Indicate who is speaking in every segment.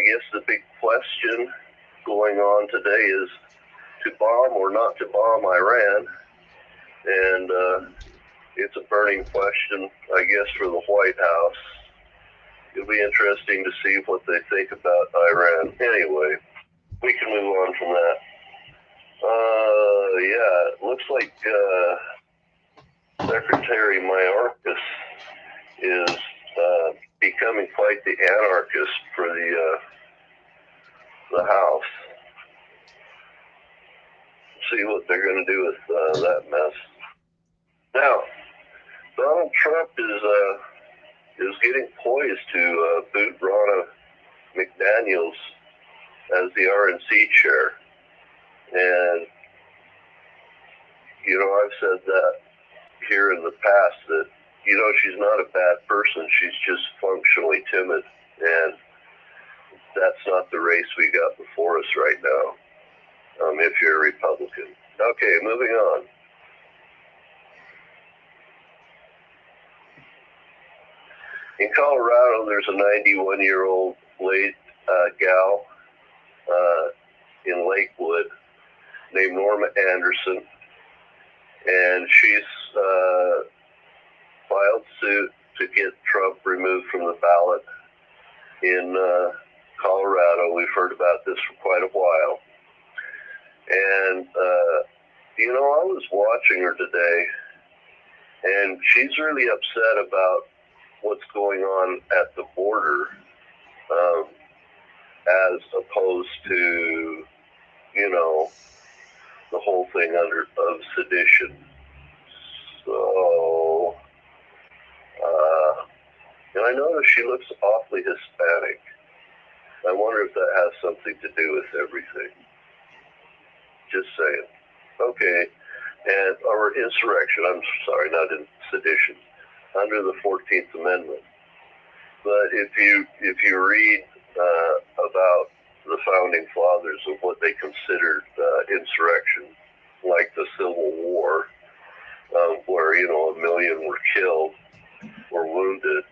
Speaker 1: guess the big question going on today is to bomb or not to bomb Iran. And it's a burning question, I guess, for the White House. It'll be interesting to see what they think about Iran. Anyway, we can move on from that. Yeah, it looks like Secretary Mayorkas is becoming quite the anarchist for the House. See what they're going to do with that mess. Now, Donald Trump is getting poised to boot Ronna McDaniels as the RNC chair. And, you know, I've said that here in the past that, you know, she's not a bad person. She's just functionally timid. And that's not the race we got before us right now, if you're a Republican. Okay, moving on. In Colorado, there's a 91-year-old gal in Lakewood named Norma Anderson, and she's filed suit to get Trump removed from the ballot in Colorado. We've heard about this for quite a while. And, you know, I was watching her today, and she's really upset about what's going on at the border, as opposed to, you know, the whole thing of sedition. So, and I notice she looks awfully Hispanic. I wonder if that has something to do with everything. Just saying. Okay, and or insurrection. I'm sorry, not in sedition. Under the 14th Amendment. But if you read about the founding fathers of what they considered insurrection, like the Civil War, where, you know, 1 million were killed or wounded,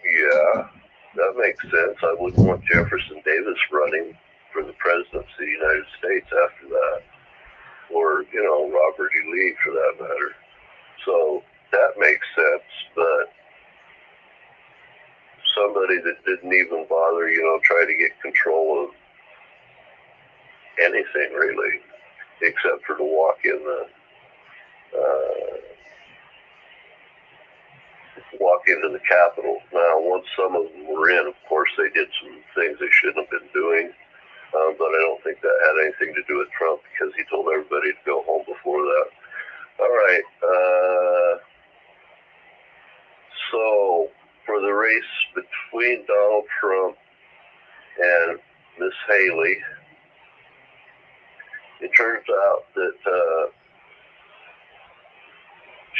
Speaker 1: yeah, that makes sense. I wouldn't want Jefferson Davis running for the presidency of the United States after that, or, you know, Robert E. Lee for that matter. So that makes sense, but somebody that didn't even bother, you know, try to get control of anything really, except for to walk in walk into the Capitol. Now, once some of them were in, of course, they did some things they shouldn't have been doing, but I don't think that had anything to do with Trump because he told everybody to go home before that. All right. So, for the race between Donald Trump and Miss Haley, it turns out that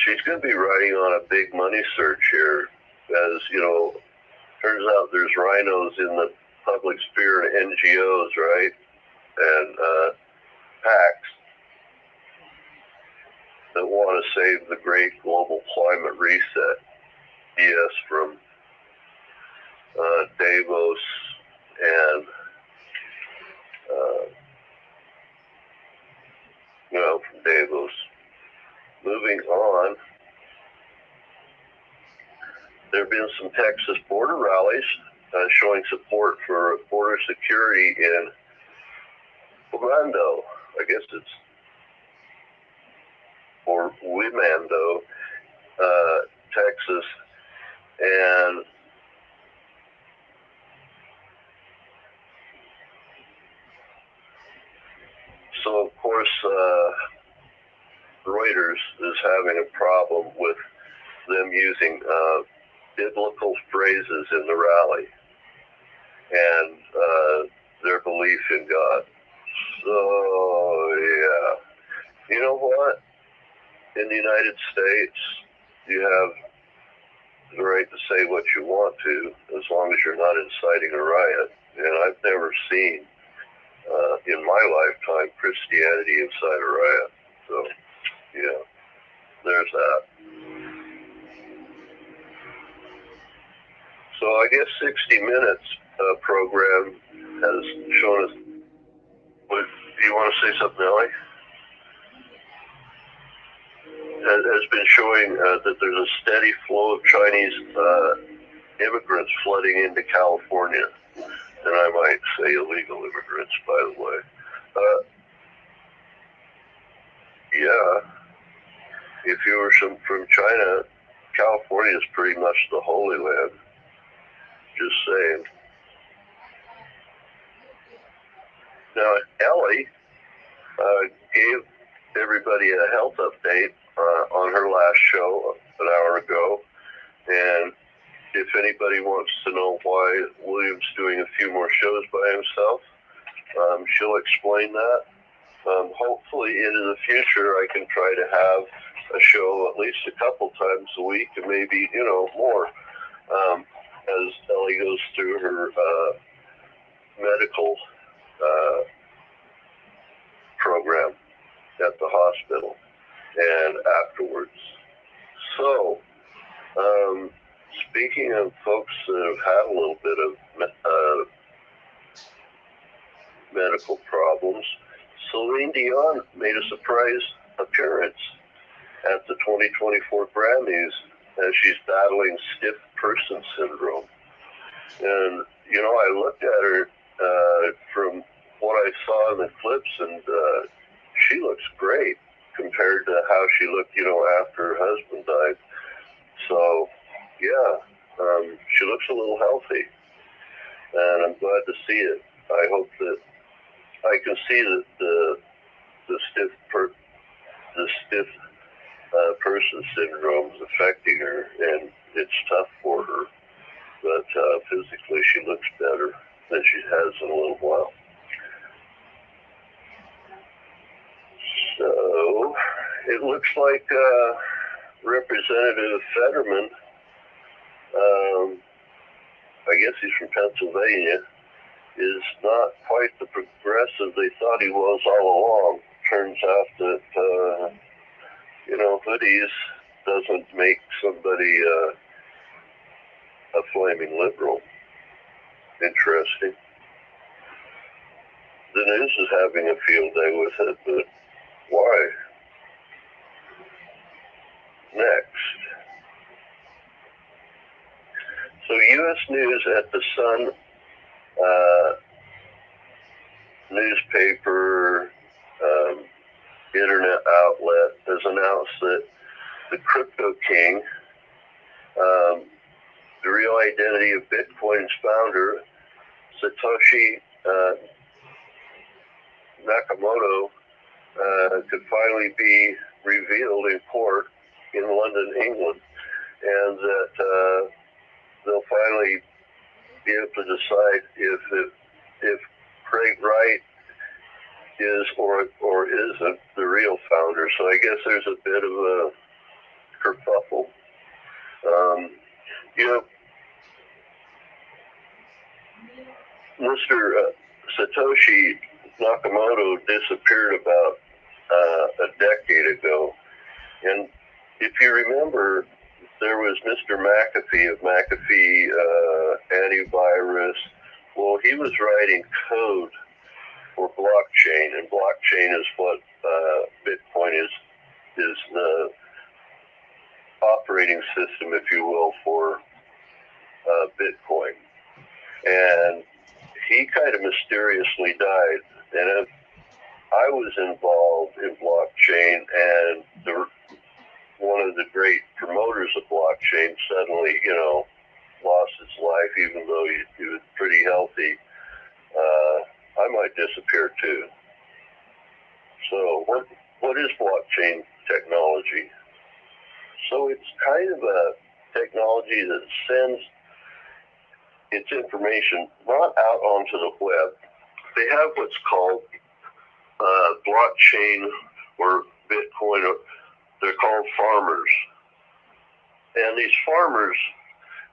Speaker 1: she's going to be riding on a big money surge here. As, you know, turns out there's rhinos in the public sphere and NGOs, right? And PACs that want to save the great global climate reset. Yes, from Davos and, from Davos. Moving on, there have been some Texas border rallies showing support for border security in Orlando. I guess it's, or Wimando, Texas. And so, of course, Reuters is having a problem with them using biblical phrases in the rally and their belief in God. So, yeah. You know what? In the United States, you have the right to say what you want to, as long as you're not inciting a riot. And I've never seen, in my lifetime, Christianity incite a riot. So, yeah, there's that. So I guess 60 Minutes program has shown us. What, do you want to say something, Ellie? Has been showing that there's a steady flow of Chinese immigrants flooding into California, and I might say illegal immigrants, by the way. Yeah, if you were from China, California is pretty much the Holy Land. Just saying. Now, Ellie gave everybody a health update on her last show an hour ago, and if anybody wants to know why William's doing a few more shows by himself, she'll explain that. Hopefully into the future I can try to have a show at least a couple times a week, and maybe, more, as Ellie goes through her medical program at the hospital and afterwards. So, speaking of folks that have had a little bit of medical problems, Celine Dion made a surprise appearance at the 2024 Grammys as she's battling stiff person syndrome. And, I looked at her from what I saw in the clips, and she looks great compared to how she looked, after her husband died. So, yeah, she looks a little healthy, and I'm glad to see it. I hope that I can see that the stiff person syndrome is affecting her, and it's tough for her. But physically, she looks better than she has in a little while. So it looks like Representative Fetterman, I guess he's from Pennsylvania, is not quite the progressive they thought he was all along. Turns out that, hoodies doesn't make somebody a flaming liberal. Interesting. The news is having a field day with it, but why? Next. So U.S. News at the Sun newspaper, internet outlet has announced that the Crypto King, the real identity of Bitcoin's founder, Satoshi Nakamoto, could finally be revealed in court in London, England, and that they'll finally be able to decide if Craig Wright is or isn't the real founder. So I guess there's a bit of a kerfuffle. Mr. Satoshi Nakamoto disappeared about a decade ago, and if you remember, there was Mr. McAfee of McAfee Antivirus. Well, he was writing code for blockchain, and blockchain is what Bitcoin is the operating system, if you will, for Bitcoin. And he kind of mysteriously died. And if I was involved in blockchain, and one of the great promoters of blockchain suddenly, lost his life, even though he was pretty healthy, I might disappear too. So what is blockchain technology? So it's kind of a technology that sends its information not out onto the web. They have what's called blockchain or Bitcoin. They're called farmers. And these farmers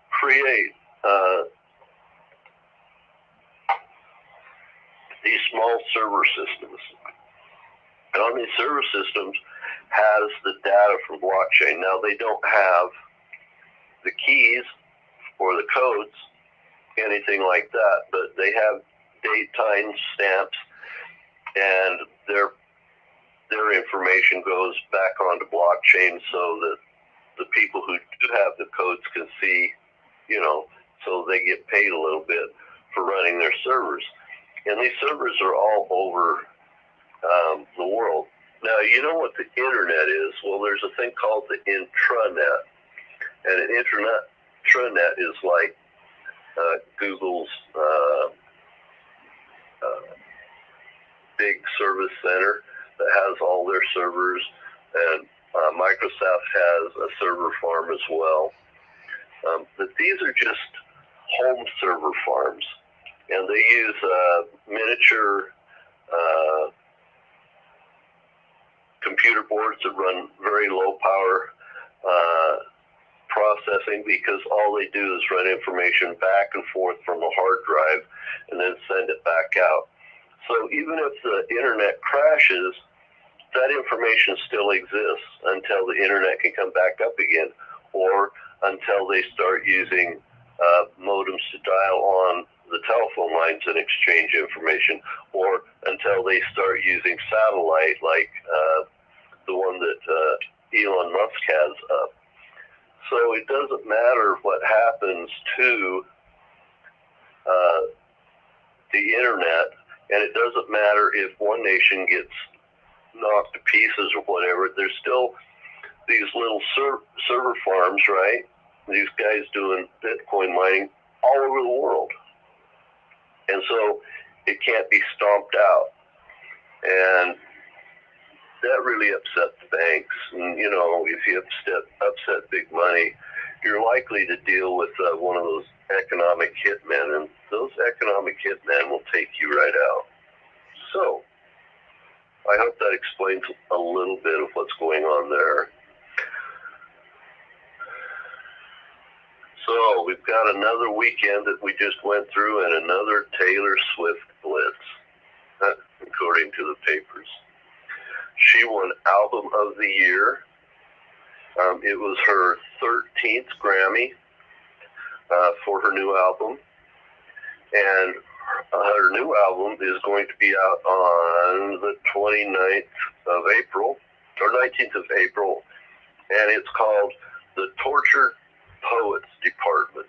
Speaker 1: create these small server systems. And on these server systems has the data from blockchain. Now, they don't have the keys or the codes, anything like that, but they have date time stamps, and their information goes back onto blockchain so that the people who do have the codes can see, so they get paid a little bit for running their servers. And these servers are all over the world. Now, you know what the internet is? Well, there's a thing called the intranet. And an intranet is like Google's big service center that has all their servers, and Microsoft has a server farm as well. But these are just home server farms, and they use miniature computer boards that run very low power processing, because all they do is run information back and forth from a hard drive and then send it back out. So even if the internet crashes, that information still exists until the internet can come back up again, or until they start using modems to dial on the telephone lines and exchange information, or until they start using satellite like the one that Elon Musk has up. So it doesn't matter what happens to the internet, and it doesn't matter if one nation gets knocked to pieces or whatever. There's still these little server farms, right? These guys doing Bitcoin mining all over the world. And so it can't be stomped out. And that really upset the banks. And, if you upset big money, you're likely to deal with one of those economic hitmen, and those economic hitmen will take you right out. So I hope that explains a little bit of what's going on there. So we've got another weekend that we just went through, and another Taylor Swift blitz, according to the papers. She won Album of the Year. It was her 13th Grammy for her new album. And her new album is going to be out on the 29th of April, or 19th of April. And it's called The Tortured Poets Department.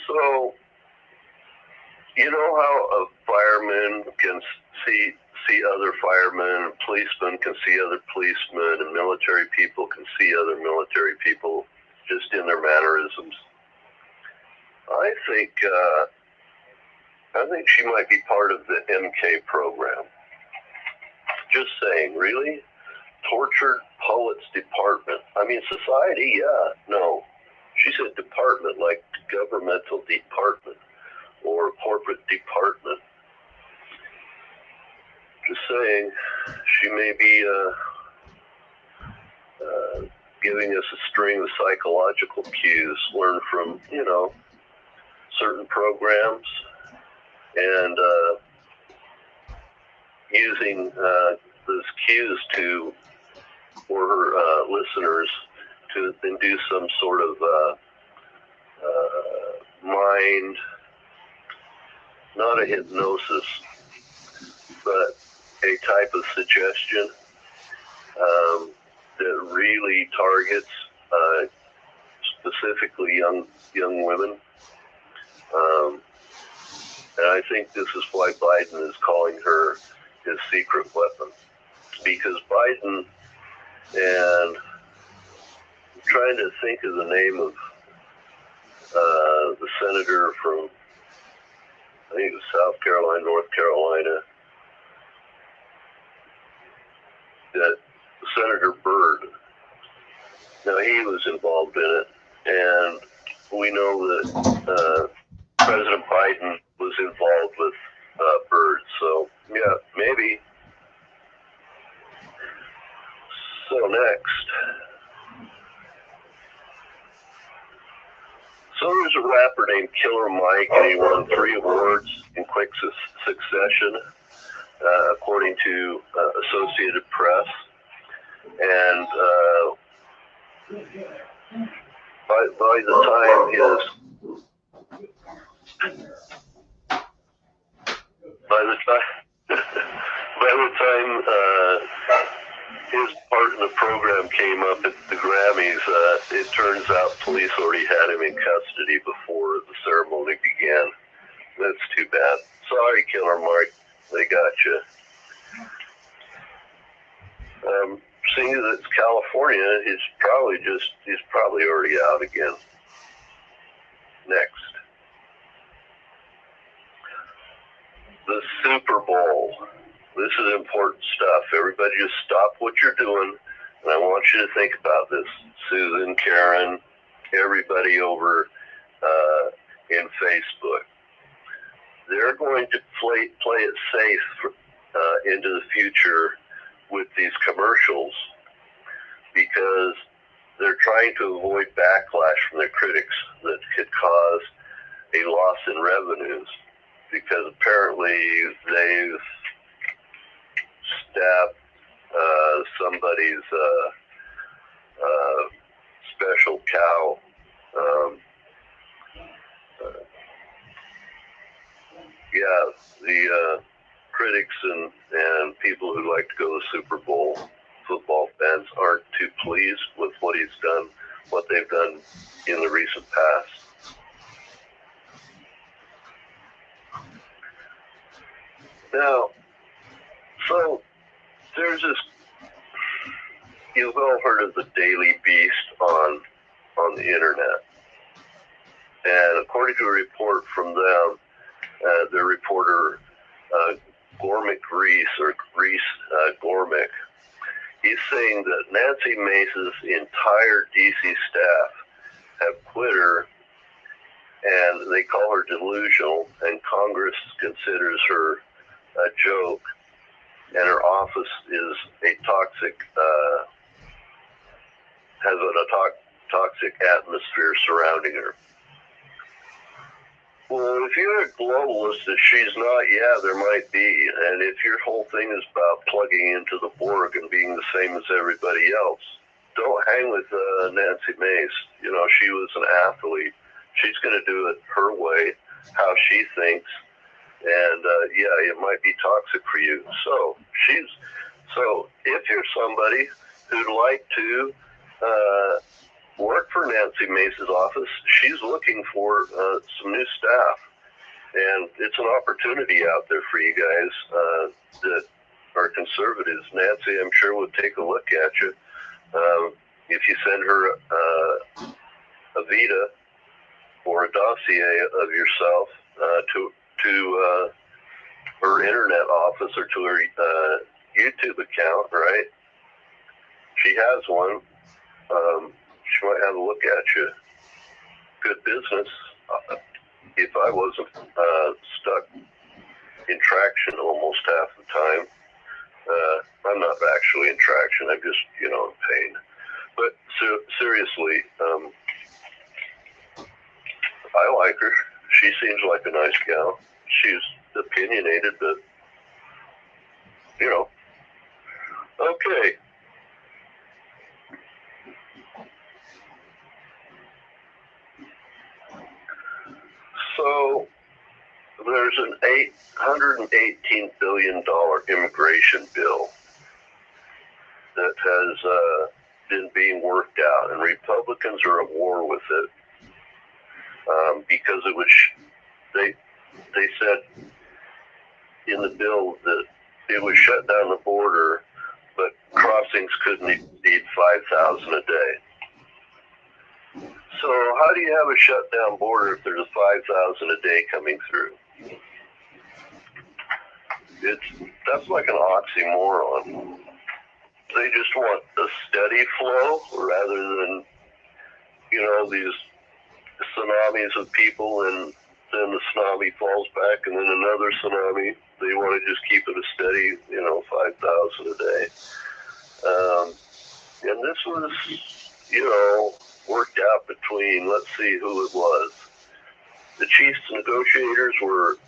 Speaker 1: So, you know how a fireman can see other firemen, and policemen can see other policemen, and military people can see other military people just in their mannerisms? I think she might be part of the MK program. Just saying, really? Tortured Poets Department. I mean, society, yeah, no. She said department, like governmental department or corporate department. Just saying, she may be giving us a string of psychological cues learned from, certain programs, and using those cues for her listeners to induce some sort of mind, not a hypnosis, but a type of suggestion that really targets specifically young women. And I think this is why Biden is calling her his secret weapon, because Biden, and I'm trying to think of the name of the senator from, I think it was South Carolina, North Carolina, that Senator Byrd. Now, he was involved in it, and we know that President Biden was involved with Byrd. So, yeah, maybe. So next. So there's a rapper named Killer Mike, and he won 3 awards in quick succession, according to Associated Press. And by the time his part in the program came up at the Grammys, it turns out police already had him in custody before the ceremony began. That's too bad. Sorry, Killer Mike, they got you. Seeing that it's California, he's probably already out again. Next. The Super Bowl. This is important stuff. Everybody just stop what you're doing, and I want you to think about this. Susan, Karen, everybody over in Facebook. They're going to play it safe into the future with these commercials because they're trying to avoid backlash from their critics that could cause a loss in revenues, because apparently they've stabbed somebody's special cow. The critics and people who like to go to the Super Bowl, football fans, aren't too pleased with what he's done, what they've done in the recent past. Now, so there's this, you've all heard of the Daily Beast on the internet. And according to a report from them, their reporter, Gormick Reese, Gormick, he's saying that Nancy Mace's entire DC staff have quit her, and they call her delusional, and Congress considers her a joke, and her office is a toxic, has a toxic atmosphere surrounding her. Well, if you're a globalist, if she's not, yeah, there might be. And if your whole thing is about plugging into the Borg and being the same as everybody else, don't hang with Nancy Mace. You know, she was an athlete. She's going to do it her way, how she thinks. And, yeah, it might be toxic for you. So if you're somebody who'd like to work for Nancy Mace's office, she's looking for some new staff. And it's an opportunity out there for you guys that are conservatives. Nancy, I'm sure, would take a look at you. If you send her a vita or a dossier of yourself to her internet office or to her YouTube account, right? She has one. She might have a look at you. Good business. If I wasn't stuck in traction almost half the time, I'm not actually in traction. I'm just, in pain. But seriously, I like her. She seems like a nice gal. She's opinionated, but, okay. So there's an $818 billion immigration bill that has been being worked out, and Republicans are at war with it because it was. They said in the bill that it would shut down the border, but crossings couldn't exceed 5,000 a day. So how do you have a shutdown border if there's 5,000 a day coming through? That's like an oxymoron. They just want a steady flow rather than, these tsunamis of people, and then the tsunami falls back and then another tsunami. They want to just keep it a steady, 5,000 a day. And this was, worked out between, let's see who it was. The chief negotiators were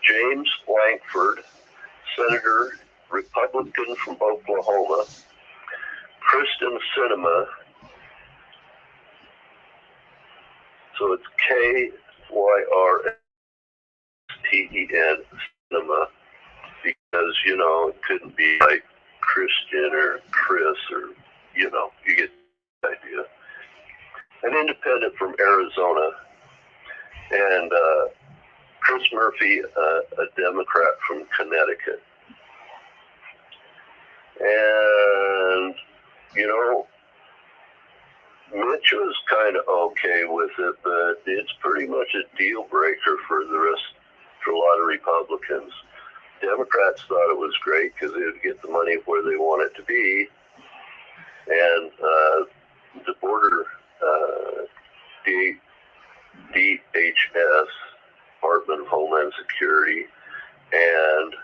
Speaker 1: James Lankford, Senator, Republican from Oklahoma, Kyrsten Sinema. So it's Kyrsten Cinema, because, you know, it couldn't be like Christian or Chris or, you know, you get the idea. An independent from Arizona, and Chris Murphy, a Democrat from Connecticut. And, you know, Mitch was kind of okay with it, but it's pretty much a deal breaker for the rest, for a lot of Republicans. Democrats thought it was great because they would get the money where they want it to be, and the border, DHS, Department of Homeland Security, and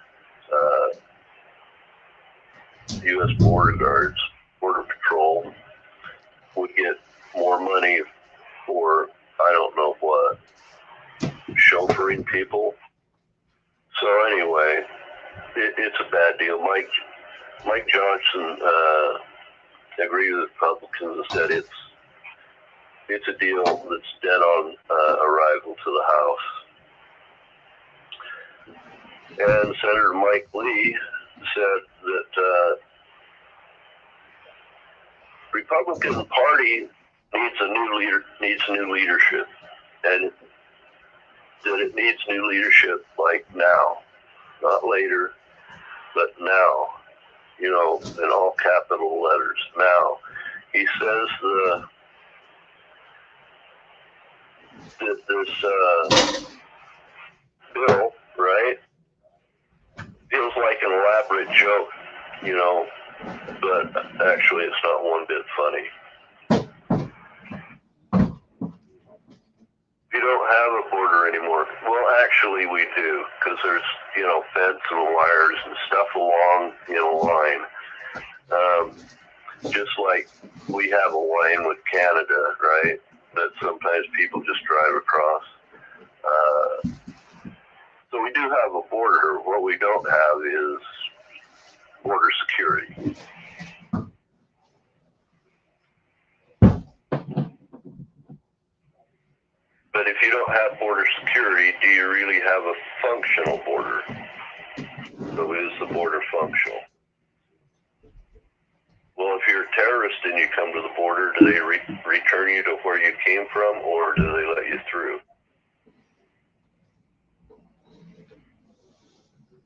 Speaker 1: U.S. Border Guards, Border Patrol, would get more money for, I don't know what, chauffeuring people. So anyway, it's a bad deal. Mike Johnson agreed with Republicans and said it's a deal that's dead on arrival to the House. And Senator Mike Lee said that Republican Party needs new leadership, and that it needs new leadership like now, not later, but now. You know, in all capital letters, now. He says that this bill, right, feels like an elaborate joke, you know, but actually it's not one bit funny. You don't have a border anymore. Well, actually we do, because there's, you know, fence and wires and stuff along in a line. Just like we have a line with Canada, right, that sometimes people just drive across. So we do have a border. What we don't have is border security. But if you don't have border security, do you really have a functional border? So is the border functional? Well, if you're a terrorist and you come to the border, do they return you to where you came from, or do they let you through?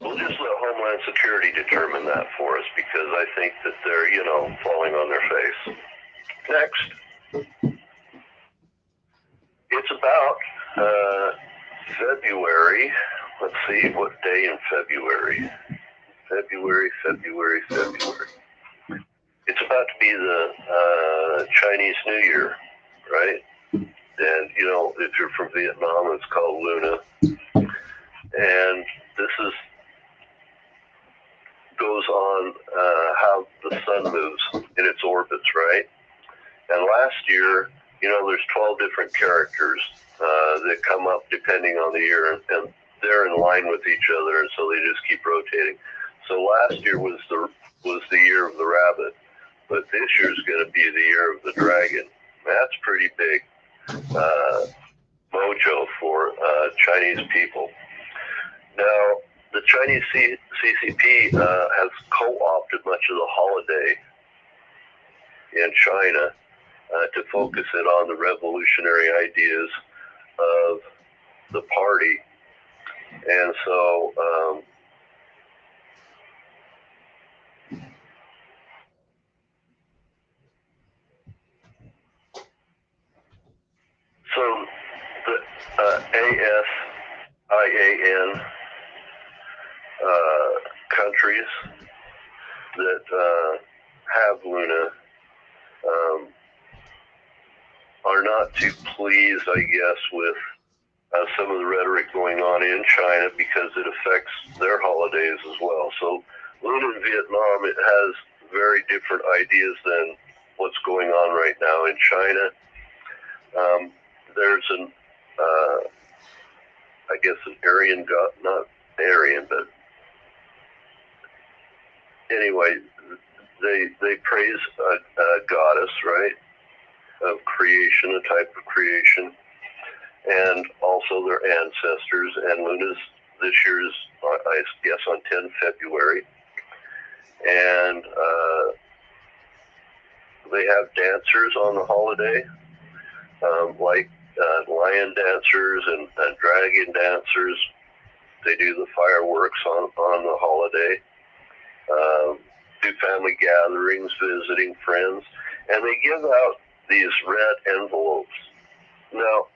Speaker 1: We'll just let Homeland Security determine that for us, because I think that they're, you know, falling on their face. Next. It's about February. Let's see, what day in February? February. It's about to be the Chinese New Year, right? And, you know, if you're from Vietnam, it's called Luna. And this goes on how the sun moves in its orbits, right? And last year, you know, there's 12 different characters that come up depending on the year, and they're in line with each other, and so they just keep rotating. So last year was the year of the rabbit, but this year's going to be the year of the dragon. That's pretty big mojo for Chinese people. Now, the Chinese CCP has co-opted much of the holiday in China to focus it on the revolutionary ideas of the party. And so the ASEAN countries that have Luna are not too pleased, I guess, with some of the rhetoric going on in China, because it affects their holidays as well. So Luna in Vietnam, it has very different ideas than what's going on right now in China. There's I guess an Aryan god, not Aryan, but anyway, they praise a goddess, right, of creation, a type of creation, and also their ancestors. And Luna's this year's, I guess, on 10 February. And they have dancers on the holiday, like lion dancers and dragon dancers. They do the fireworks on the holiday. Do family gatherings, visiting friends, and they give out these red envelopes. Now,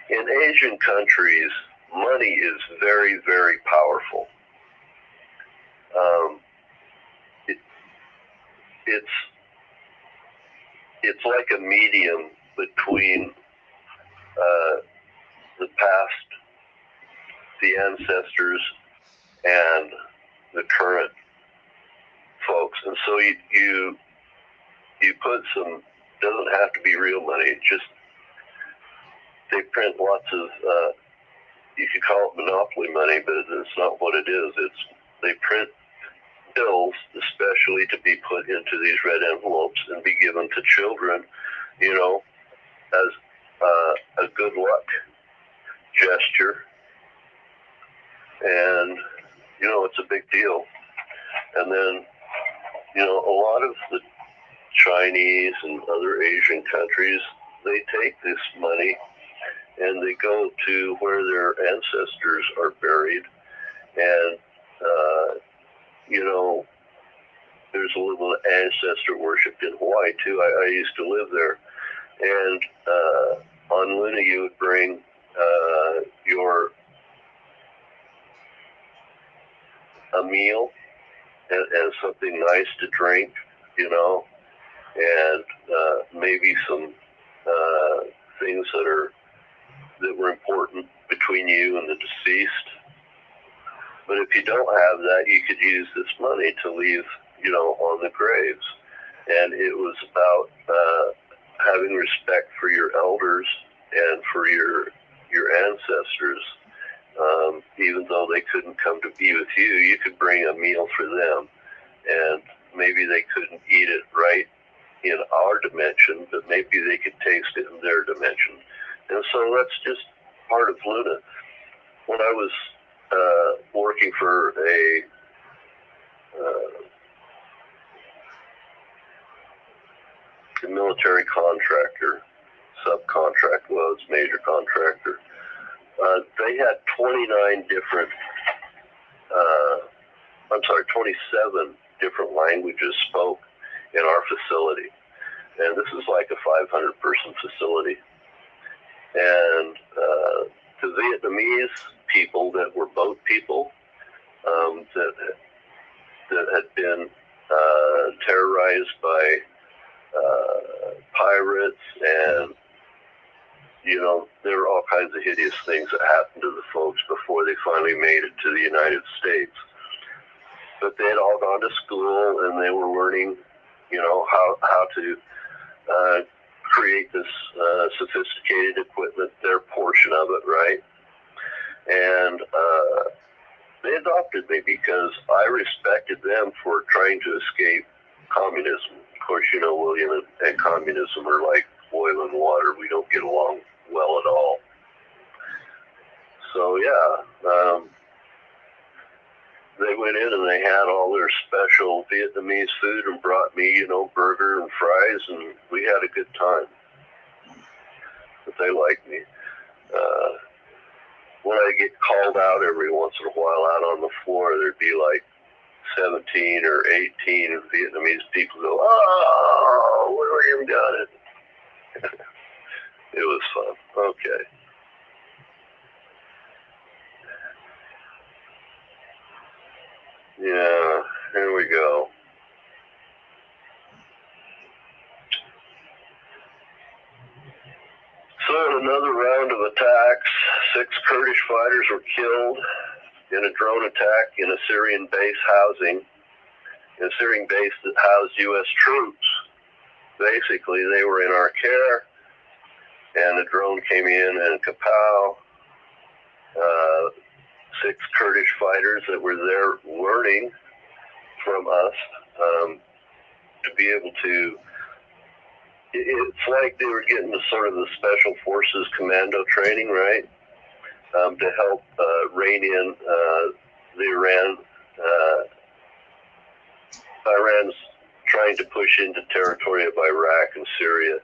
Speaker 1: in Asian countries, money is very, very powerful. It's like a medium between the past, the ancestors, and the current folks. And so you put some, doesn't have to be real money, just they print lots of, you could call it monopoly money, but it's not what it is. They print bills especially to be put into these red envelopes and be given to children, as a good luck gesture. And, it's a big deal. And then, a lot of the Chinese and other Asian countries, they take this money and they go to where their ancestors are buried. And, there's a little ancestor worship in Hawaii too. I used to live there. And on Luna, you would bring a meal and something nice to drink, and maybe some things that were important between you and the deceased. But if you don't have that, you could use this money to leave, on the graves. And it was about having respect for your elders and for your ancestors. Even though they couldn't come to be with you, you could bring a meal for them, and maybe they couldn't eat it right in our dimension, but maybe they could taste it in their dimension. And so that's just part of Luna. When I was working for a military contractor, subcontract was major contractor, they had 27 different languages spoke in our facility. And this is like a 500-person facility. And the Vietnamese people that were boat people, that had been terrorized by pirates, and there were all kinds of hideous things that happened to the folks before they finally made it to the United States. But they had all gone to school, and they were learning, how to create this sophisticated equipment, their portion of it, right? And they adopted me because I respected them for trying to escape communism. Of course, William and communism are like oil and water. We don't get along well at all. So, yeah, they went in and they had all their special Vietnamese food and brought me, burger and fries, and we had a good time. But they liked me. When I get called out every once in a while out on the floor, there'd be like 17 or 18 Vietnamese people go, "Oh, William got it." It was fun. Okay. Yeah, here we go. So in another round of attacks, 6 Kurdish fighters were killed in a drone attack in a Syrian base a Syrian base that housed U.S. troops. Basically, they were in our care, and a drone came in and kapow. 6 Kurdish fighters that were there learning from from us to be able to. It's like they were getting the sort of the Special Forces commando training, right? To help rein in the Iran's trying to push into territory of Iraq and Syria,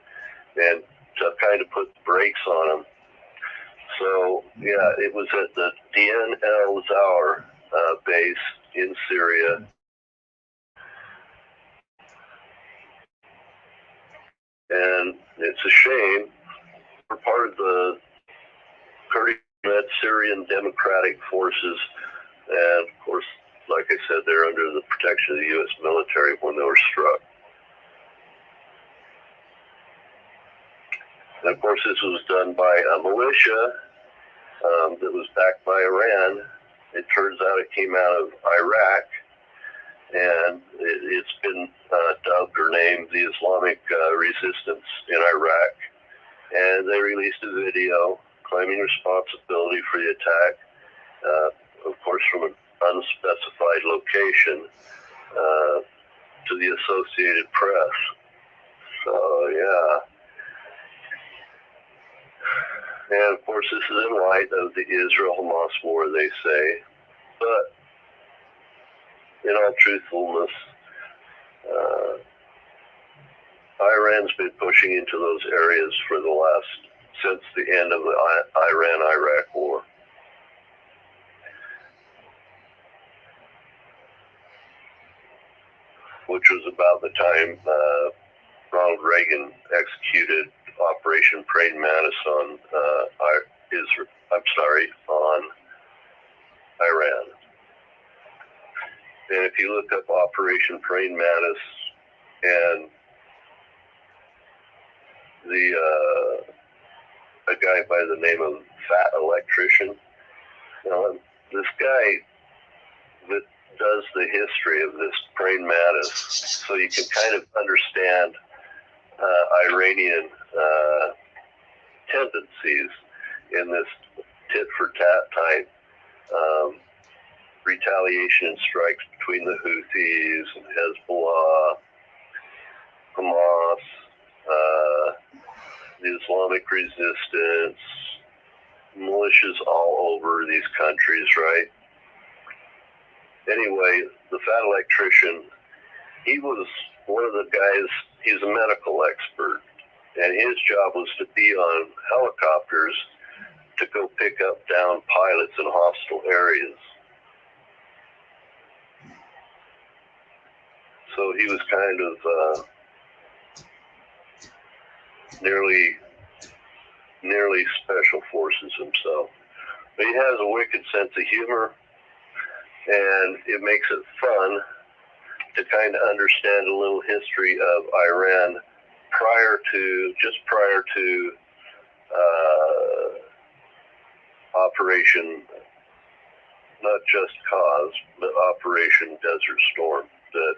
Speaker 1: and to kind of put brakes on them. So, yeah, it was at the Dien el-Zaur base in Syria. And it's a shame. We're part of the Kurdish Syrian Democratic Forces, and of course, like I said, they're under the protection of the U.S. military when they were struck. And of course, this was done by a militia that was backed by Iran. It turns out it came out of Iraq, and it's been dubbed or named the Islamic Resistance in Iraq. And they released a video claiming responsibility for the attack, of course, from an unspecified location to the Associated Press. So, yeah. And, of course, this is in light of the Israel-Hamas war, they say. But, in all truthfulness, Iran's been pushing into those areas for since the end of the Iran-Iraq war. Which was about the time Ronald Reagan executed Operation Praying Mantis on on Iran. And if you look up Operation Praying Mantis and a guy by the name of Fat Electrician, this guy that does the history of this praying mantis, so you can kind of understand Iranian tendencies in this tit-for-tat type retaliation and strikes between the Houthis and Hezbollah, Hamas, the Islamic Resistance, militias all over these countries, right? Anyway, the Fat Electrician, he was one of the guys, he's a medical expert, and his job was to be on helicopters to go pick up downed pilots in hostile areas. So he was kind of nearly special forces himself. But he has a wicked sense of humor, and it makes it fun to kind of understand a little history of Iran just prior to Operation, not Just Cause, but Operation Desert Storm that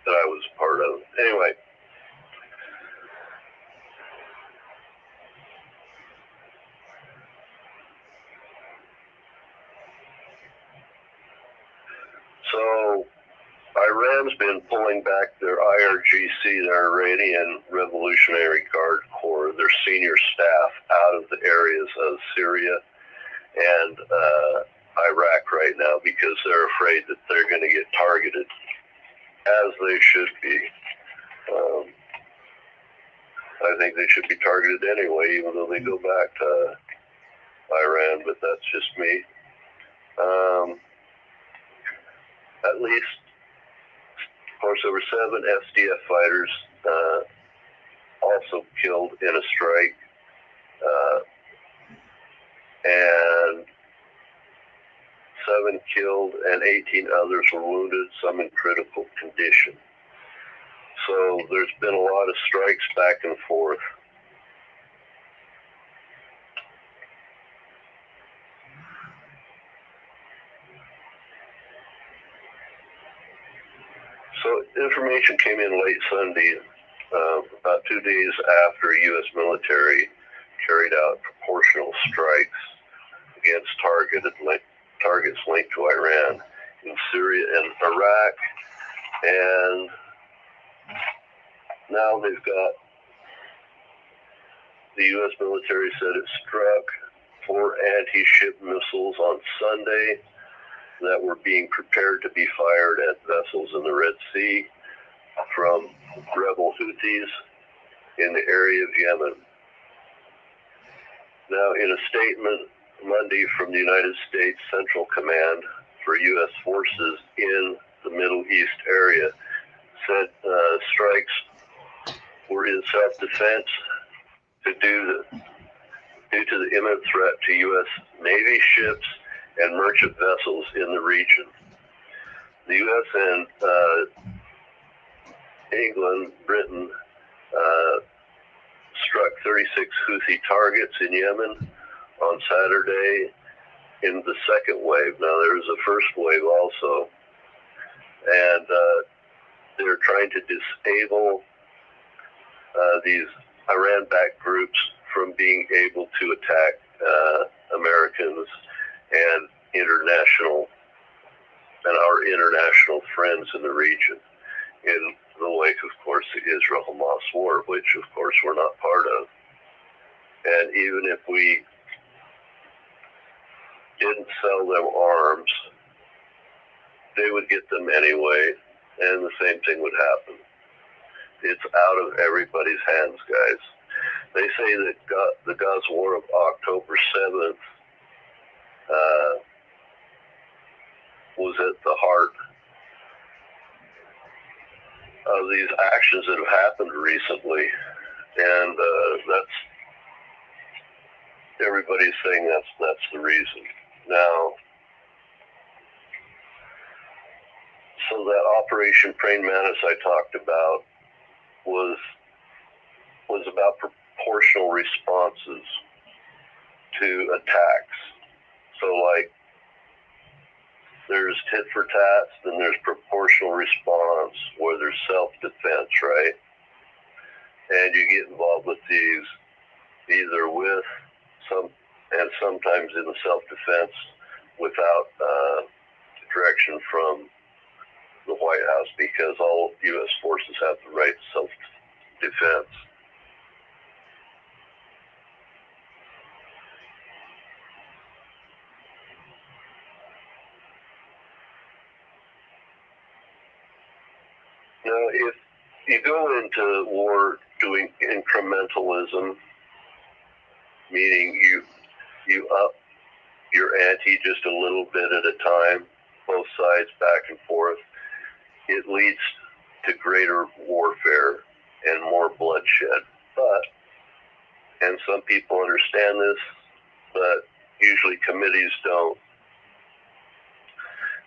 Speaker 1: I was a part of. Anyway. So Iran's been pulling back their IRGC, their Iranian Revolutionary Guard Corps, their senior staff out of the areas of Syria and Iraq right now because they're afraid that they're going to get targeted, as they should be. I think they should be targeted anyway, even though they go back to Iran, but that's just me. At least, of course, there were 7 SDF fighters also killed in a strike, and 7 killed and 18 others were wounded, some in critical condition. So there's been a lot of strikes back and forth. So information came in late Sunday, about 2 days after U.S. military carried out proportional strikes against targeted targets linked to Iran in Syria and Iraq. And now they've got, the U.S. military said it struck 4 anti-ship missiles on Sunday that were being prepared to be fired at vessels in the Red Sea from rebel Houthis in the area of Yemen. Now, in a statement Monday from the United States Central Command for U.S. forces in the Middle East area, said strikes were in self-defense due to the imminent threat to U.S. Navy ships and merchant vessels in the region. The U.S. and England, Britain, struck 36 Houthi targets in Yemen on Saturday in the second wave. Now, there was a first wave also, and they're trying to disable these Iran-backed groups from being able to attack Americans and our international friends in the region, in the wake, of course, the Israel-Hamas war, which, of course, we're not part of. And even if we didn't sell them arms, they would get them anyway, and the same thing would happen. It's out of everybody's hands, guys. They say that the Gaza War of October 7th was at the heart of these actions that have happened recently, and that's, everybody's saying that's the reason. Now, so that Operation Praying Mantis I talked about was about proportional responses to attacks. So, like, there's tit for tat, then there's proportional response, where there's self-defense, right? And you get involved with these either with and sometimes in the self-defense without direction from the White House, because all U.S. forces have the right to self-defense. Now, if you go into war doing incrementalism, meaning you up your ante just a little bit at a time, both sides back and forth, it leads to greater warfare and more bloodshed. But, and some people understand this, but usually committees don't,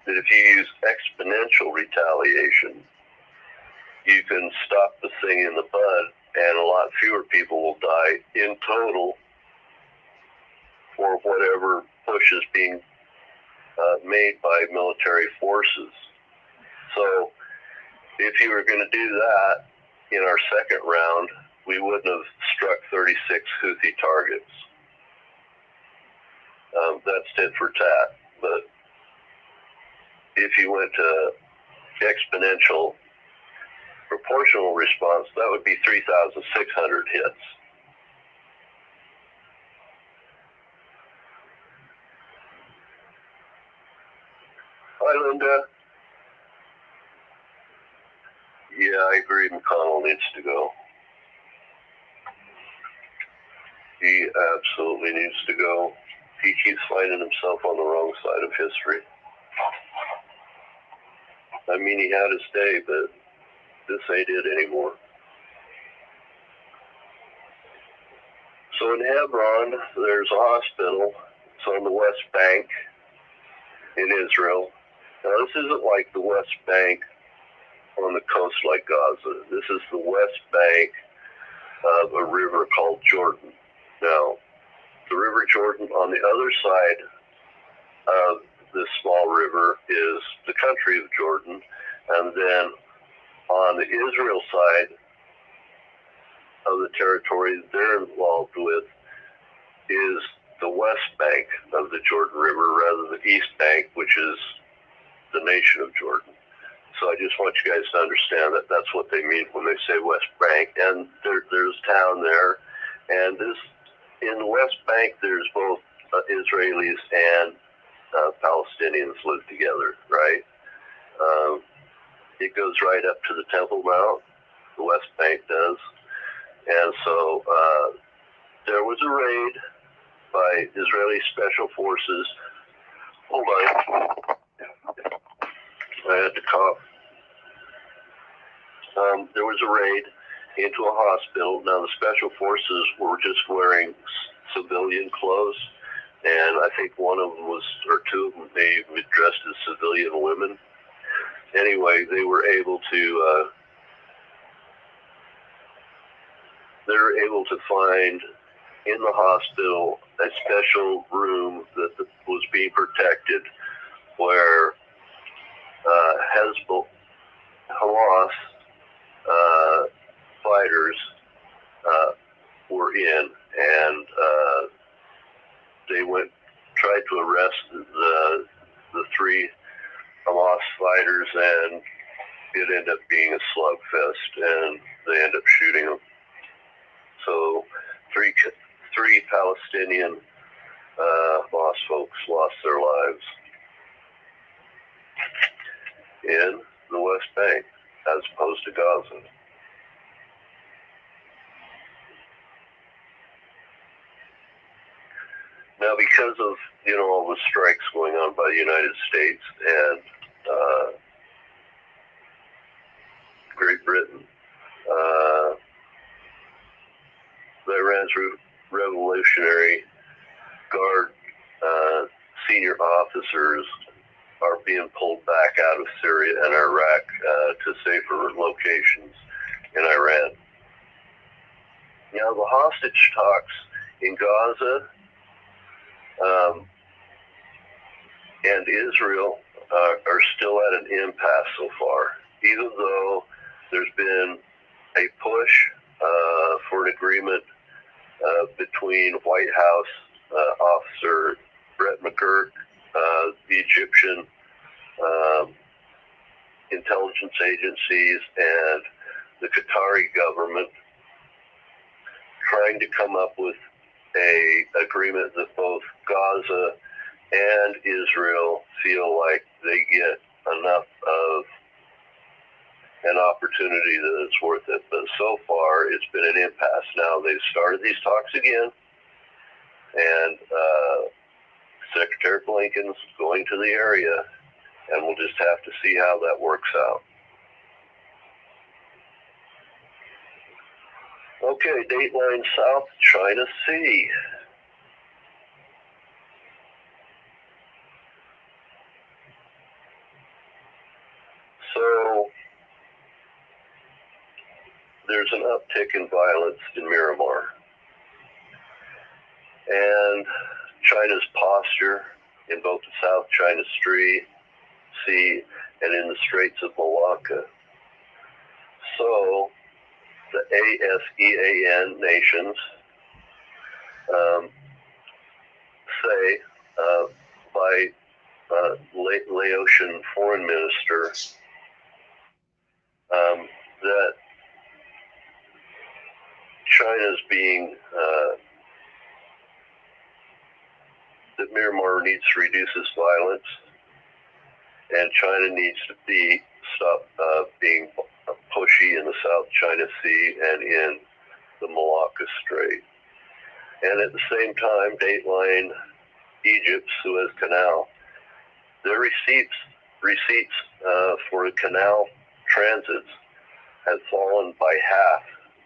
Speaker 1: that if you use exponential retaliation, you can stop the thing in the bud, and a lot fewer people will die in total for whatever push is being made by military forces. So if you were going to do that in our second round, we wouldn't have struck 36 Houthi targets. That's tit for tat. But if you went to exponential proportional response, that would be 3,600 hits. Hi, Linda. Yeah, I agree. McConnell needs to go. He absolutely needs to go. He keeps finding himself on the wrong side of history. I mean, he had his day, but this ain't it anymore. So in Hebron, there's a hospital. It's on the West Bank in Israel. Now, this isn't like the West Bank on the coast like Gaza. This is the West Bank of a river called Jordan. Now, the River Jordan, on the other side of this small river is the country of Jordan, and then on the Israel side of the territory they're involved with is the west bank of the Jordan River rather than the east bank, which is the nation of Jordan. So I just want you guys to understand that that's what they mean when they say West Bank. And there's town there, and in the West Bank there's both Israelis and Palestinians live together, right? It goes right up to the Temple Mount, the West Bank does. And so there was a raid by Israeli Special Forces. Hold on. I had to cough. There was a raid into a hospital. Now, the Special Forces were just wearing civilian clothes, and I think one of them was, or two of them, they were dressed as civilian women. Anyway, they were able to find in the hospital a special room that was being protected where Hamas fighters were in, and they tried to arrest the three Hamas fighters, and it ended up being a slugfest, and they ended up shooting them. So three Palestinian Hamas folks lost their lives in the West Bank as opposed to Gaza. Now, because of all the strikes going on by the United States and Great Britain, the Iran's Revolutionary Guard senior officers are being pulled back out of Syria and Iraq to safer locations in Iran. Now, the hostage talks in Gaza and Israel are still at an impasse so far, even though there's been a push for an agreement between White House officer Brett McGurk, the Egyptian intelligence agencies, and the Qatari government, trying to come up with a agreement that both Gaza and Israel feel like they get enough of an opportunity that it's worth it. But so far, it's been an impasse. Now, they've started these talks again, and Secretary Blinken's going to the area, and we'll just have to see how that works out. Okay, Dateline South China Sea. So there's an uptick in violence in Myanmar, and China's posture in both the South China Sea and in the Straits of Malacca. So the ASEAN nations say by Laotian foreign minister that China's being that Myanmar needs to reduce its violence, and China needs to stop being pushy in the South China Sea and in the Malacca Strait. And at the same time, Dateline Egypt's Suez Canal, their receipts for the canal transits had fallen by half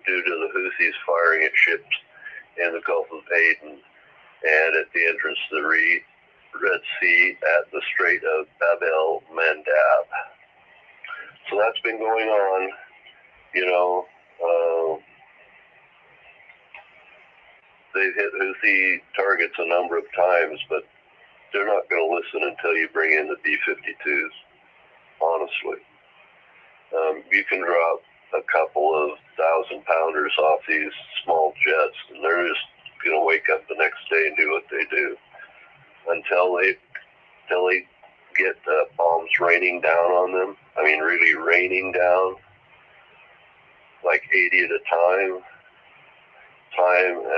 Speaker 1: due to the Houthis firing at ships in the Gulf of Aden and at the entrance to the Red Sea at the Strait of Bab el-Mandab. So that's been going on, they've hit Houthi targets a number of times, but they're not going to listen until you bring in the B-52s, honestly. You can drop a couple of 1,000-pounders off these small jets, and they're just going to wake up the next day and do what they do until they get bombs raining down on them. I mean, really raining down, like 80 at a time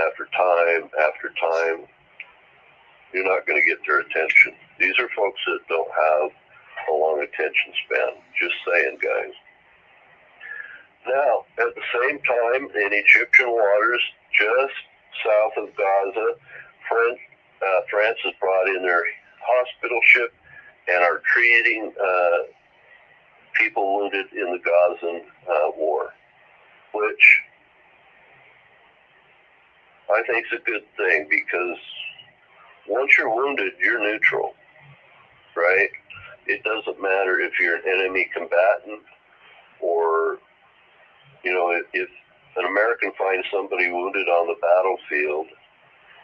Speaker 1: after time after time. You're not going to get their attention. These are folks that don't have a long attention span. Just saying, guys. Now, at the same time, in Egyptian waters, just south of Gaza, France has brought in their hospital ship and are treating people wounded in the Gazan war, which I think is a good thing, because once you're wounded, you're neutral, right? It doesn't matter if you're an enemy combatant or, you know, if an American finds somebody wounded on the battlefield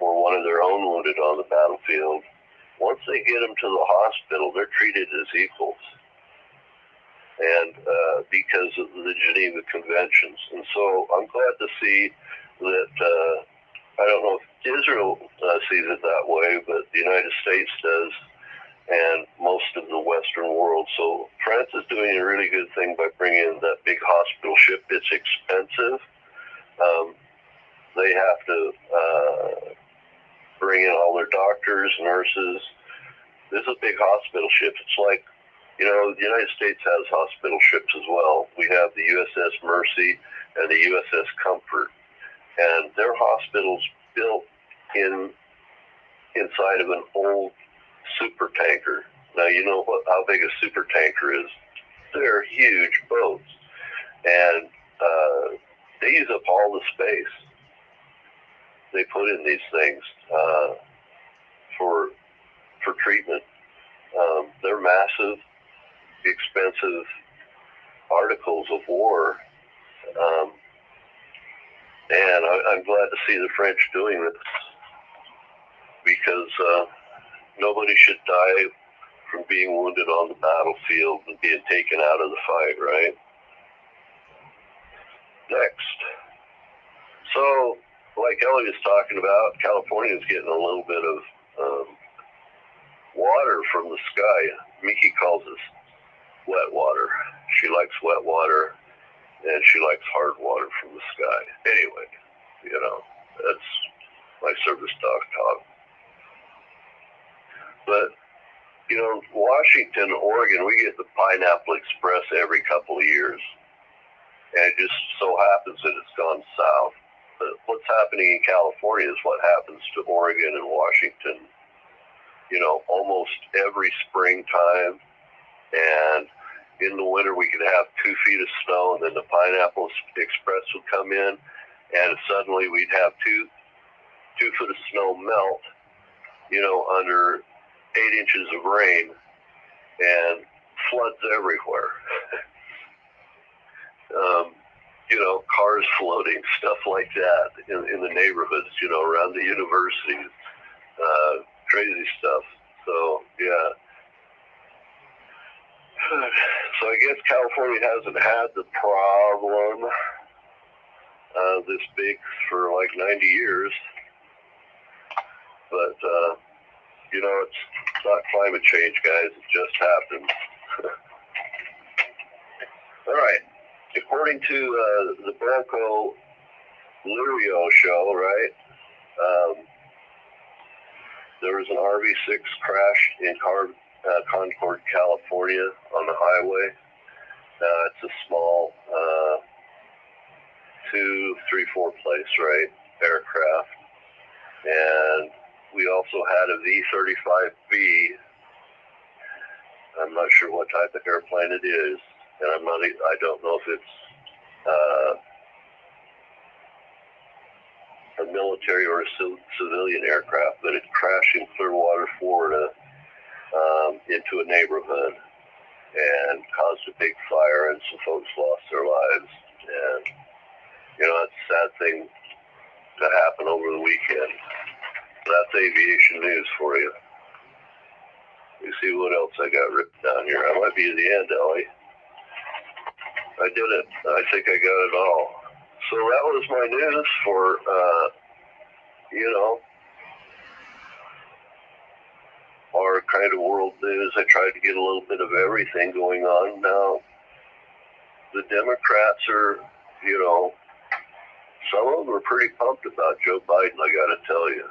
Speaker 1: or one of their own wounded on the battlefield, once they get them to the hospital, they're treated as equals. And because of the Geneva Conventions. And so I'm glad to see that, I don't know if Israel sees it that way, but the United States does, and most of the Western world. So France is doing a really good thing by bringing in that big hospital ship. It's expensive. They have to bring in all their doctors, nurses. This is a big hospital ship. It's like, you know, the United States has hospital ships as well. We have the USS Mercy and the USS Comfort, and they're hospitals built inside of an old super tanker. Now, you know how big a super tanker is. They're huge boats, and they use up all the space they put in these things for treatment. They're massive, expensive articles of war, and I'm glad to see the French doing this, because nobody should die from being wounded on the battlefield and being taken out of the fight, right? Next. So, like Ellie was talking about, California is getting a little bit of water from the sky. Miki calls this wet water. She likes wet water, and she likes hard water from the sky. Anyway, you know, that's my service dog talk. But, you know, Washington, Oregon, we get the Pineapple Express every couple of years. And it just so happens that it's gone south. But what's happening in California is what happens to Oregon and Washington, you know, almost every springtime. And in the winter, we could have 2 feet of snow, and then the Pineapple Express would come in, and suddenly we'd have 2 foot of snow melt, you know, under 8 inches of rain, and floods everywhere. You know, cars floating, stuff like that in the neighborhoods, you know, around the universities, crazy stuff. So, yeah. So I guess California hasn't had the problem this big for like 90 years. But, you know, it's not climate change, guys. It just happened. All right. According to the Branco Lurio show, right, there was an RV-6 crash in Concord, California on the highway. It's a small 2, 3, 4 place, right, aircraft. And we also had a V-35B. I'm not sure what type of airplane it is. And I don't know if it's a military or a civilian aircraft, but it crashed in Clearwater, Florida, into a neighborhood and caused a big fire, and some folks lost their lives. And, you know, it's a sad thing to happen over the weekend. That's aviation news for you. Let me see what else I got written down here. I might be at the end, Ellie. I did it. I think I got it all. So that was my news for you know, or kind of world news. I try to get a little bit of everything going on. Now, the Democrats are, you know, some of them are pretty pumped about Joe Biden, I got to tell you.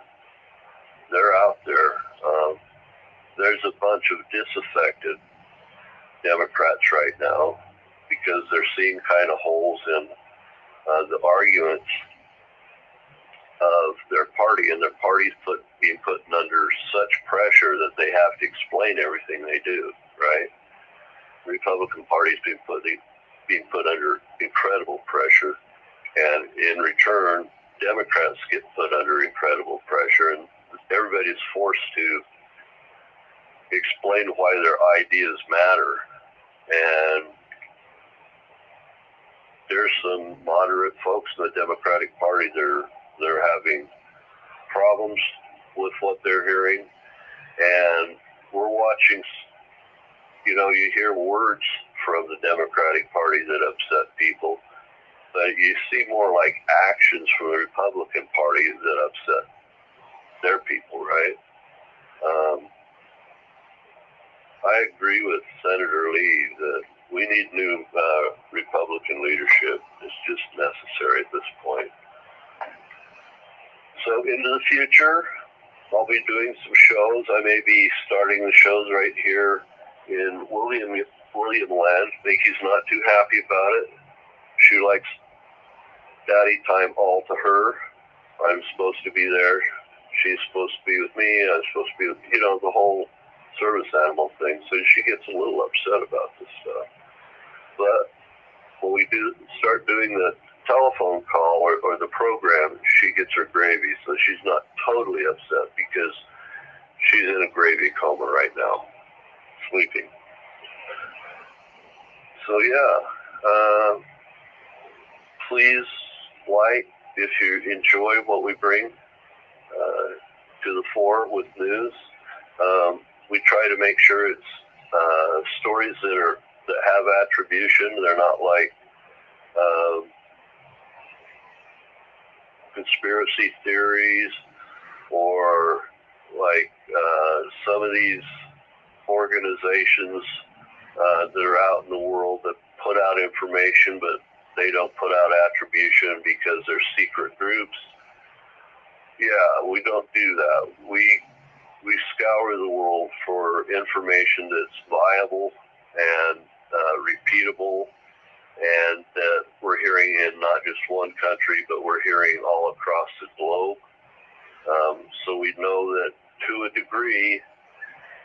Speaker 1: They're out there. There's a bunch of disaffected Democrats right now because they're seeing kind of holes in the arguments of their party, and their party's being put under such pressure that they have to explain everything they do, right? The Republican Party's being put under incredible pressure, and in return, Democrats get put under incredible pressure, and everybody's forced to explain why their ideas matter. And there's some moderate folks in the Democratic Party. They're having problems with what they're hearing, and we're watching. You know, you hear words from the Democratic Party that upset people, but you see more like actions from the Republican Party that upset their people, right? I agree with Senator Lee that we need new Republican leadership. It's just necessary at this point. So into the future, I'll be doing some shows. I may be starting the shows right here in William Land. Mickey's not too happy about it. She likes daddy time all to her. I'm supposed to be there. She's supposed to be with me. I'm supposed to be with, you know, the whole service animal thing. So she gets a little upset about this stuff. But when we start doing the telephone call or the program, she gets her gravy. So she's not totally upset because she's in a gravy coma right now, sleeping. So yeah, please like if you enjoy what we bring to the fore with news. We try to make sure it's stories that have attribution. They're not like conspiracy theories or like some of these organizations that are out in the world that put out information, but they don't put out attribution because they're secret groups. Yeah, we don't do that. We scour the world for information that's viable and repeatable, and that we're hearing in not just one country, but we're hearing all across the globe. So we know that to a degree,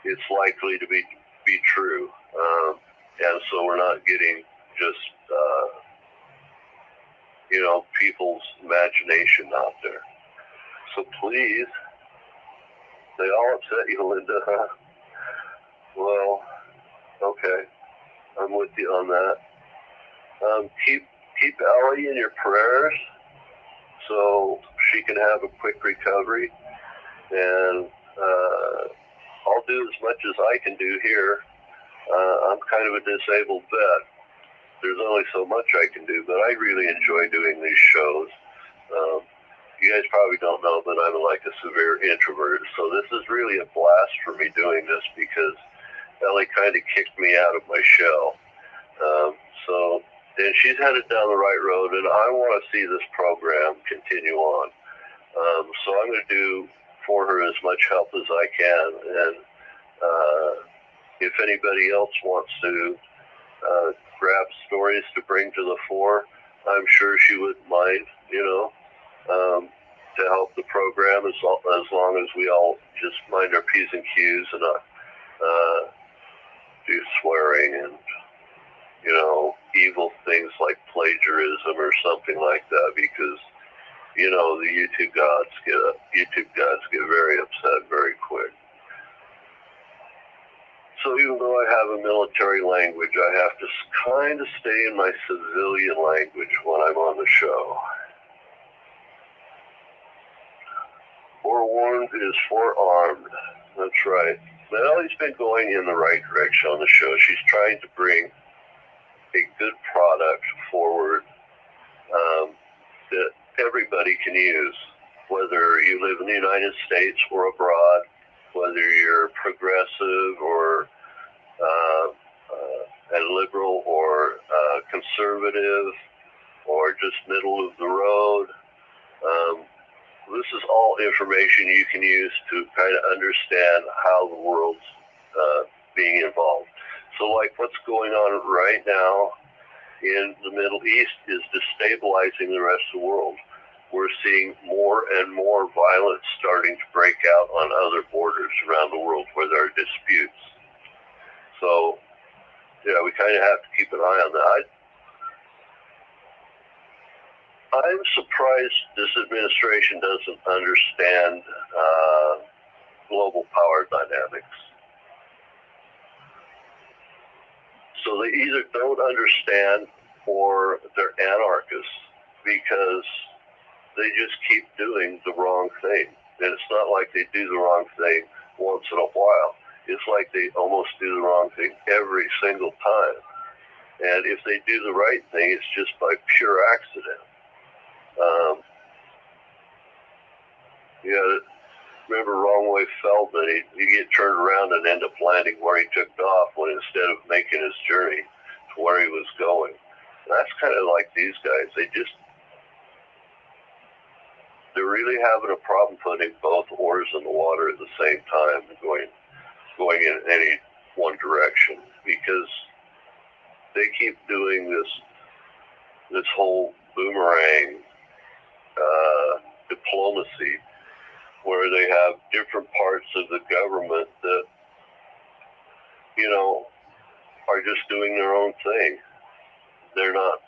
Speaker 1: it's likely to be true. And so we're not getting just, you know, people's imagination out there. So please, they all upset you, Linda, huh? Well, okay. I'm with you on that. Keep Ellie in your prayers so she can have a quick recovery. And I'll do as much as I can do here. I'm kind of a disabled vet. There's only so much I can do, but I really enjoy doing these shows. You guys probably don't know, but I'm like a severe introvert, so this is really a blast for me doing this because Ellie kind of kicked me out of my shell. And she's headed down the right road, and I want to see this program continue on. So I'm going to do for her as much help as I can, and if anybody else wants to grab stories to bring to the fore, I'm sure she wouldn't mind, you know, to help the program as long as we all just mind our P's and Q's and not do swearing and, you know, evil things like plagiarism or something like that, because, you know, the YouTube gods get very upset very quick. So even though I have a military language, I have to kind of stay in my civilian language when I'm on the show. Forewarned is forearmed. That's right. Ellie's been going in the right direction on the show. She's trying to bring a good product forward that everybody can use. whether you live in the United States or abroad, whether you're progressive or and liberal or conservative or just middle of the road. This is all information you can use to kind of understand how the world's being involved. So like what's going on right now in the Middle East is destabilizing the rest of the world. We're seeing more and more violence starting to break out on other borders around the world where there are disputes. So, yeah, we kind of have to keep an eye on that. I'm surprised this administration doesn't understand global power dynamics. So they either don't understand or they're anarchists because they just keep doing the wrong thing. And it's not like they do the wrong thing once in a while. It's like they almost do the wrong thing every single time. And if they do the right thing, it's just by pure accident. Remember Wrong-Way Feldman, he'd get turned around and end up landing where he took off when instead of making his journey to where he was going. And that's kind of like these guys. They're really having a problem putting both oars in the water at the same time and going in any one direction because they keep doing this whole boomerang diplomacy where they have different parts of the government that, are just doing their own thing. They're not,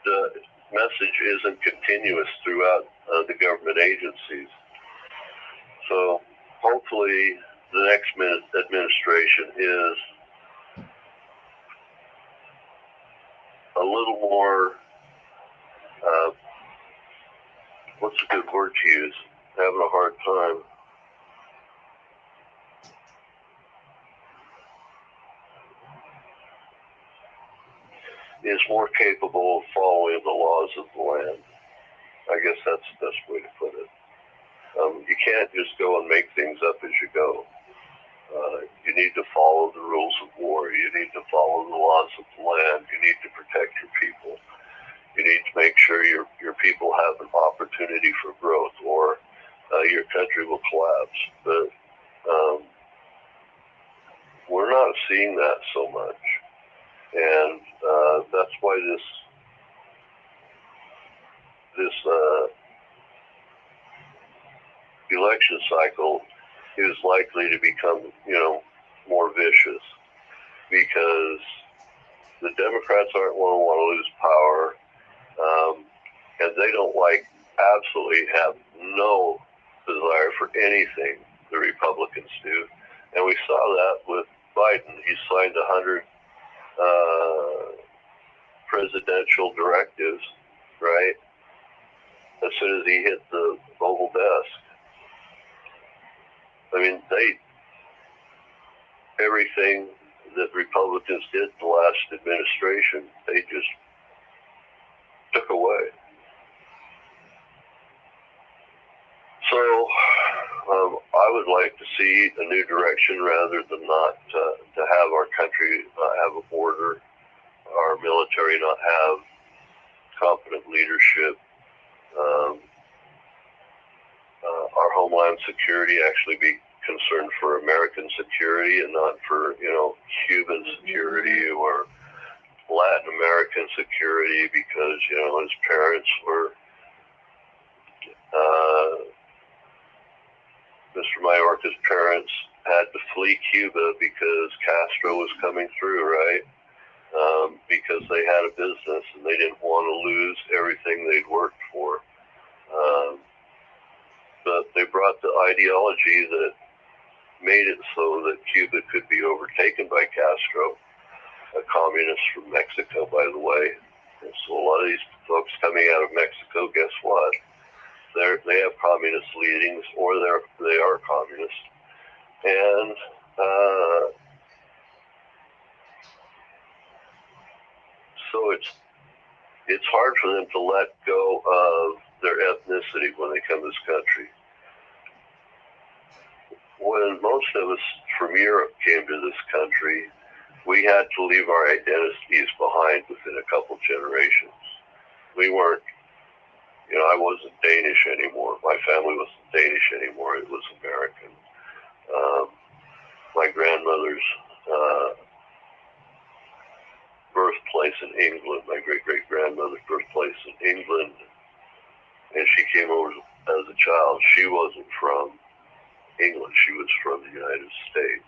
Speaker 1: the message isn't continuous throughout the government agencies. So hopefully the next administration is a little more, what's a good word to use? Having a hard time. Is more capable of following the laws of the land. I guess that's the best way to put it. You can't just go and make things up as you go. You need to follow the rules of war. You need to follow the laws of the land. You need to protect your people. You need to make sure your people have an opportunity for growth or your country will collapse. But we're not seeing that so much. And that's why this election cycle is likely to become, more vicious because the Democrats aren't going to want to lose power, and they don't absolutely have no desire for anything the Republicans do. And we saw that with Biden. He signed 100 presidential directives, right? As soon as he hit the Oval desk. I mean, everything that Republicans did the last administration, they just took away. So I would like to see a new direction rather than not to have our country have a border, our military not have competent leadership, our homeland security actually be concerned for American security and not for, Cuban security or Latin American security because, his parents were, Mr. Mayorka's parents had to flee Cuba because Castro was coming through, right? Because they had a business and they didn't want to lose everything they'd worked for. But they brought the ideology that made it so that Cuba could be overtaken by Castro, a communist from Mexico, by the way. And so a lot of these folks coming out of Mexico, guess what? They have communist leanings, or they are communist. And so it's hard for them to let go of their ethnicity when they come to this country. When most of us from Europe came to this country, we had to leave our identities behind within a couple generations. We weren't, I wasn't Danish anymore. My family wasn't Danish anymore. It was American. My grandmother's birthplace in England, my great-great-grandmother's birthplace in England, and she came over as a child. She wasn't from England. She was from the United States.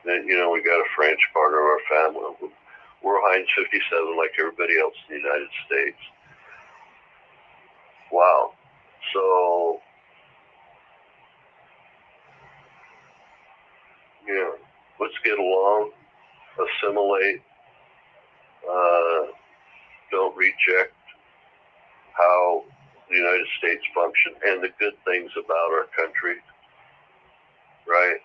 Speaker 1: Then, we got a French part of our family. We're Heinz 57 like everybody else in the United States. Wow. So, let's get along, assimilate, don't reject how the United States function and the good things about our country, right?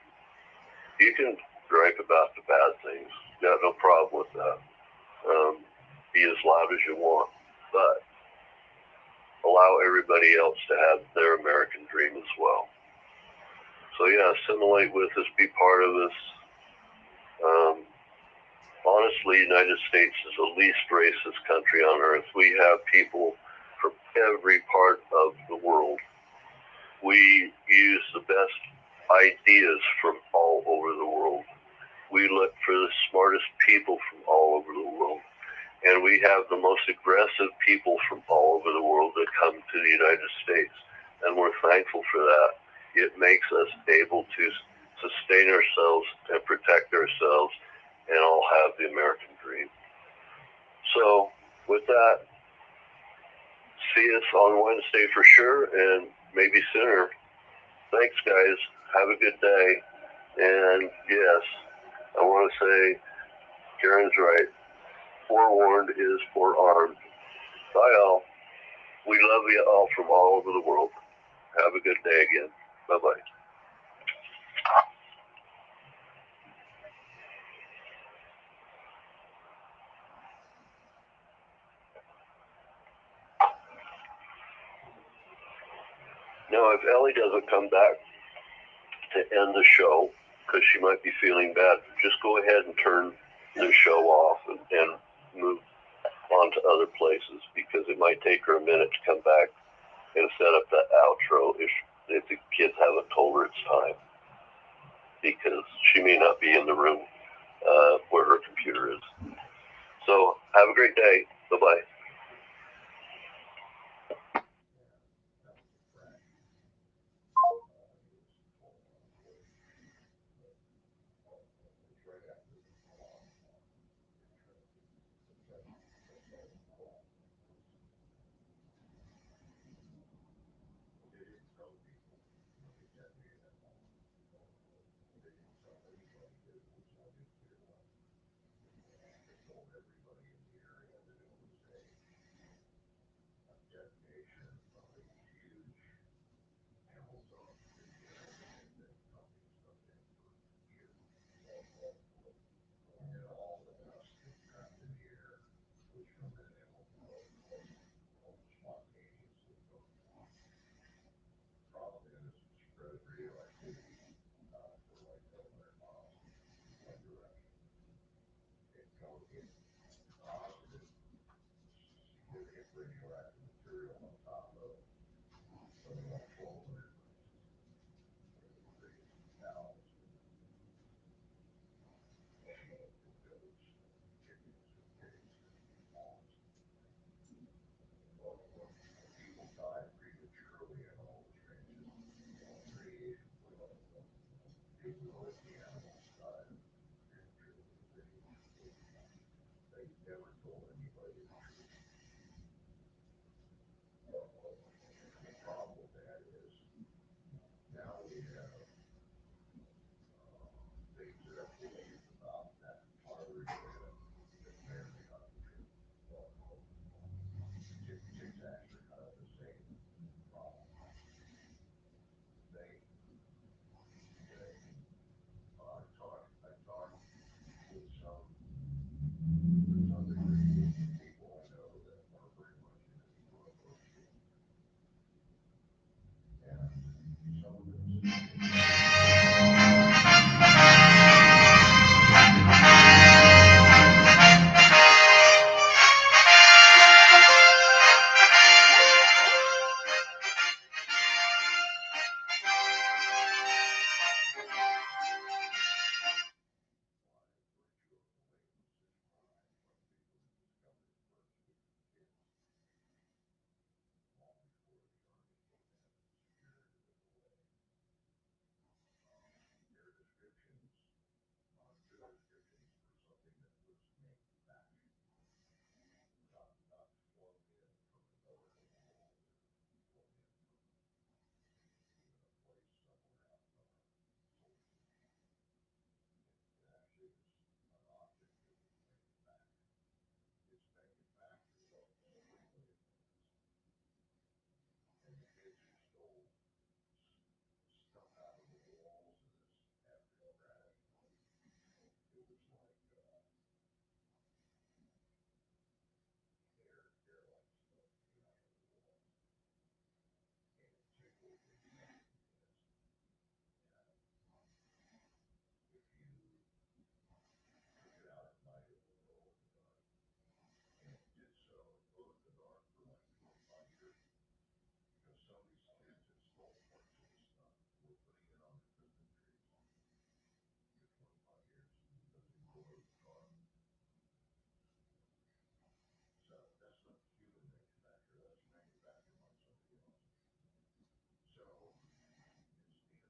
Speaker 1: You can gripe about the bad things. Got no problem with that. Be as loud as you want, but allow everybody else to have their American dream as well. So assimilate with us, be part of us. Honestly, the United States is the least racist country on earth. We have people from every part of the world. We use the best ideas from all over the world. We look for the smartest people from all over the world. And we have the most aggressive people from all over the world that come to the United States. And we're thankful for that. It makes us able to sustain ourselves and protect ourselves and all have the American dream. So with that, see us on Wednesday for sure, and maybe sooner. Thanks, guys. Have a good day. And yes, I want to say Karen's right. Forewarned is forearmed. Bye, all. We love you all from all over the world. Have a good day again. Bye-bye. Now, if Ellie doesn't come back to end the show, because she might be feeling bad, just go ahead and turn the show off and move on to other places, because it might take her a minute to come back and set up that outro if the kids haven't told her it's time, because she may not be in the room where her computer is. So have a great day. Bye-bye.